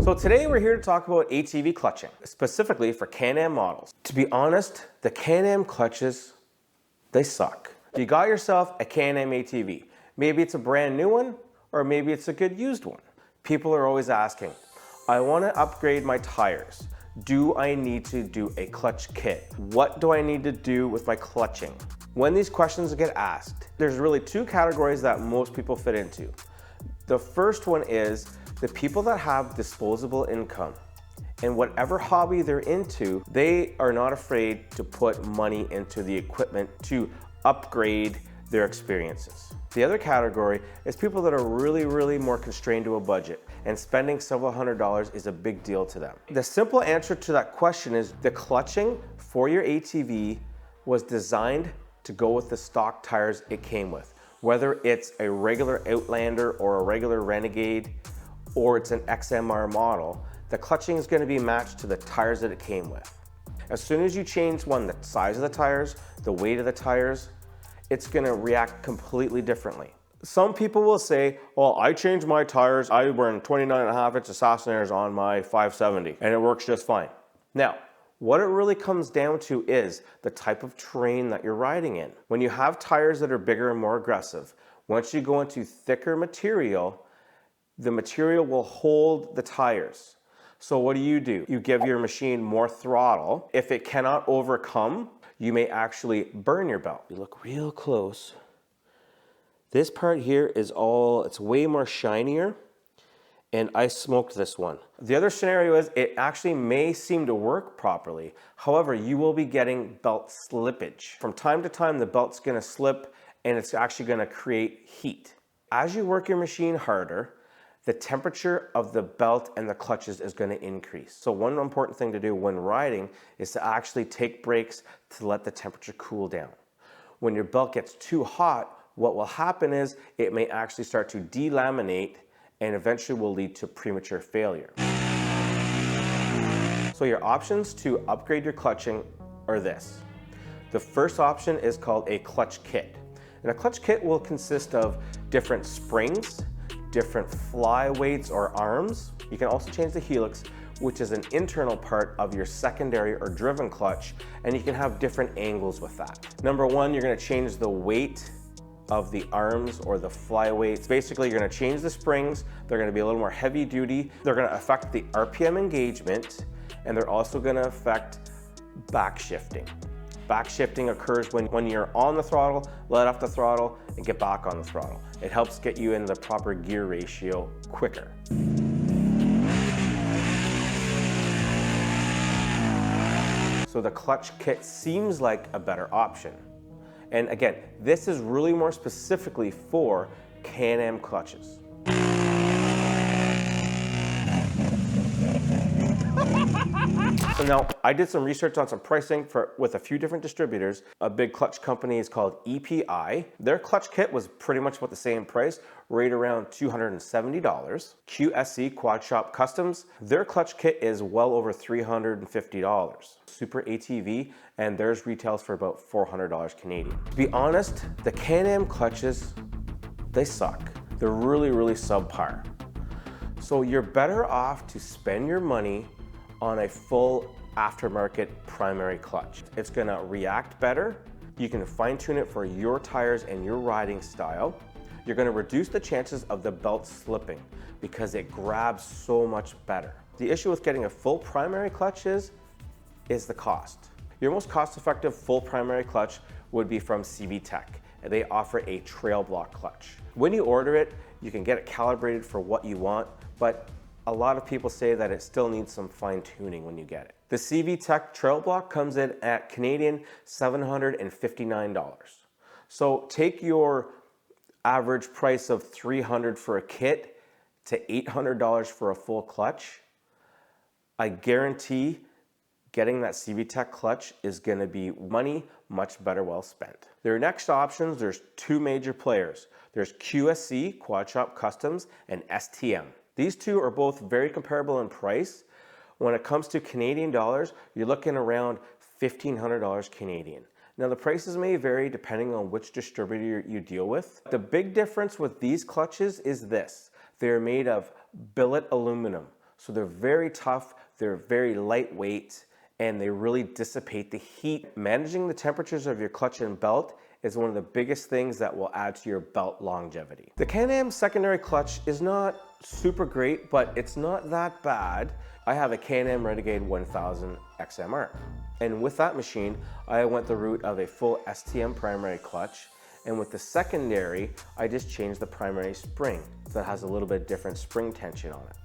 So today we're here to talk about ATV clutching, specifically for Can-Am models. To be honest, the Can-Am clutches, they suck. You got yourself a Can-Am ATV. Maybe it's a brand new one, or maybe it's a good used one. People are always asking, I want to upgrade my tires. Do I need to do a clutch kit? What do I need to do with my clutching? When these questions get asked, there's really two categories that most people fit into. The first one is the people that have disposable income. And whatever hobby they're into, they are not afraid to put money into the equipment to upgrade their experiences. The other category is people that are really more constrained to a budget, and spending several $100s is a big deal to them. The simple answer to that question is the clutching for your ATV was designed to go with the stock tires it came with. Whether it's a regular Outlander or a regular Renegade, or it's an XMR model, the clutching is going to be matched to the tires that it came with. As soon as you change the size of the tires, the weight of the tires, it's going to react completely differently. Some people will say, well, I changed my tires, I run 29.5-inch Assassinators on my 570 and it works just fine. Now, what it really comes down to is the type of terrain that you're riding in. When you have tires that are bigger and more aggressive, once you go into thicker material, the material will hold the tires. So what do? You give your machine more throttle. If it cannot overcome, you may actually burn your belt. You look real close. This part here is it's way more shinier, and I smoked this one. The other scenario is it actually may seem to work properly. However, you will be getting belt slippage. From time to time, the belt's gonna slip and it's actually gonna create heat. As you work your machine harder, the temperature of the belt and the clutches is gonna increase. So one important thing to do when riding is to actually take breaks to let the temperature cool down. When your belt gets too hot, what will happen is it may actually start to delaminate and eventually will lead to premature failure. So your options to upgrade your clutching are this. The first option is called a clutch kit. And a clutch kit will consist of different springs, different fly weights or arms. You can also change the helix, which is an internal part of your secondary or driven clutch, and you can have different angles with that. Number one, you're gonna change the weight of the arms or the fly weights. Basically, you're gonna change the springs. They're gonna be a little more heavy duty. They're gonna affect the RPM engagement, and they're also gonna affect back shifting. Back shifting occurs when you're on the throttle, let off the throttle, and get back on the throttle. It helps get you in the proper gear ratio quicker. So the clutch kit seems like a better option. And again, this is really more specifically for Can-Am clutches. So now, I did some research on some pricing with a few different distributors. A big clutch company is called EPI. Their clutch kit was pretty much about the same price, right around $270. QSC, Quad Shop Customs, their clutch kit is well over $350. Super ATV, and theirs retails for about $400 Canadian. To be honest, the Can-Am clutches, they suck. They're really subpar. So you're better off to spend your money on a full aftermarket primary clutch. It's gonna react better. You can fine tune it for your tires and your riding style. You're gonna reduce the chances of the belt slipping because it grabs so much better. The issue with getting a full primary clutch is the cost. Your most cost-effective full primary clutch would be from CVTech. They offer a trail block clutch. When you order it, you can get it calibrated for what you want, but a lot of people say that it still needs some fine tuning when you get it. The CVTech trail block comes in at Canadian $759. So take your average price of $300 for a kit to $800 for a full clutch. I guarantee getting that CVTech clutch is gonna be money much better well spent. Their next options, there's two major players. There's QSC, Quad Shop Customs, and STM. These two are both very comparable in price. When it comes to Canadian dollars, you're looking around $1,500 Canadian. Now the prices may vary depending on which distributor you deal with. The big difference with these clutches is this. They're made of billet aluminum. So they're very tough, they're very lightweight, and they really dissipate the heat. Managing the temperatures of your clutch and belt is one of the biggest things that will add to your belt longevity. The Can-Am secondary clutch is not super great, but it's not that bad. I have a Can-Am Renegade 1000 XMR. And with that machine, I went the route of a full STM primary clutch. And with the secondary, I just changed the primary spring that has a little bit different spring tension on it.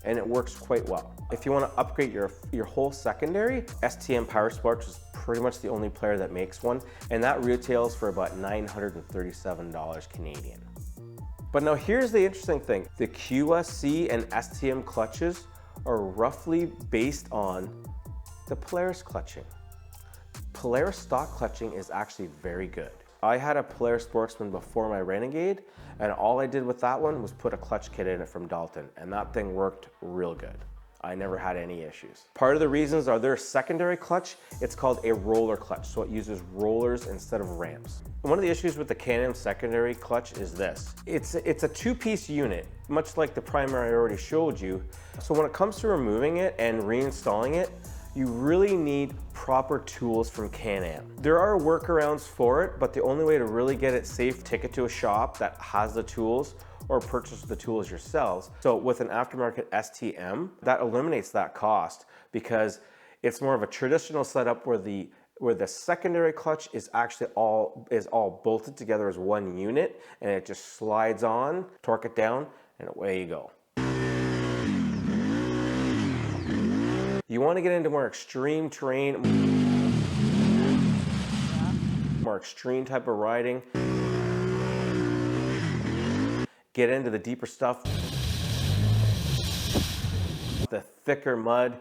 And it works quite well. If you want to upgrade your whole secondary, STM Power Sports is pretty much the only player that makes one, and that retails for about $937 Canadian. But now here's the interesting thing. The QSC and STM clutches are roughly based on the Polaris clutching. Polaris stock clutching is actually very good. I had a Polaris Sportsman before my Renegade, and all I did with that one was put a clutch kit in it from Dalton, and that thing worked real good. I never had any issues. Part of the reasons are their secondary clutch, it's called a roller clutch, so it uses rollers instead of ramps. One of the issues with the Can-Am secondary clutch is this. It's a two-piece unit, much like the primary I already showed you. So when it comes to removing it and reinstalling it, you really need proper tools from Can-Am. There are workarounds for it, but the only way to really get it safe, take it to a shop that has the tools or purchase the tools yourselves. So with an aftermarket STM, that eliminates that cost because it's more of a traditional setup where the secondary clutch is actually all bolted together as one unit, and it just slides on, torque it down, and away you go. You want to get into more extreme terrain, more extreme type of riding, get into the deeper stuff, the thicker mud.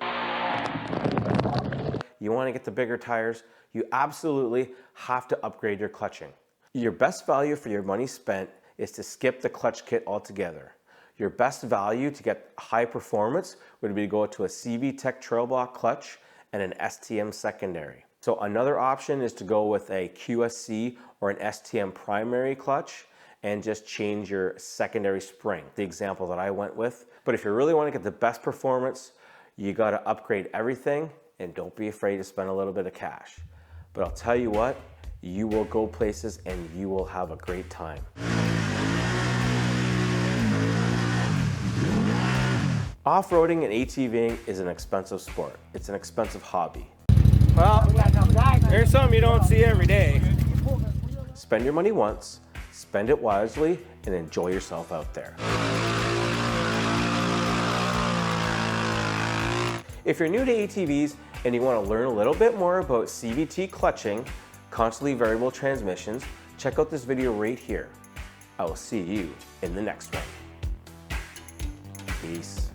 You want to get the bigger tires, you absolutely have to upgrade your clutching. Your best value for your money spent is to skip the clutch kit altogether. Your best value to get high performance would be to go to a CVTech Trail Block clutch and an STM secondary. So another option is to go with a QSC or an STM primary clutch and just change your secondary spring, the example that I went with. But if you really want to get the best performance, you got to upgrade everything, and don't be afraid to spend a little bit of cash. But I'll tell you what, you will go places and you will have a great time. Off-roading and ATVing is an expensive sport. It's an expensive hobby. Well, there's something you don't see every day. Spend your money once, spend it wisely, and enjoy yourself out there. If you're new to ATVs and you want to learn a little bit more about CVT clutching, constantly variable transmissions, check out this video right here. I will see you in the next one. Peace.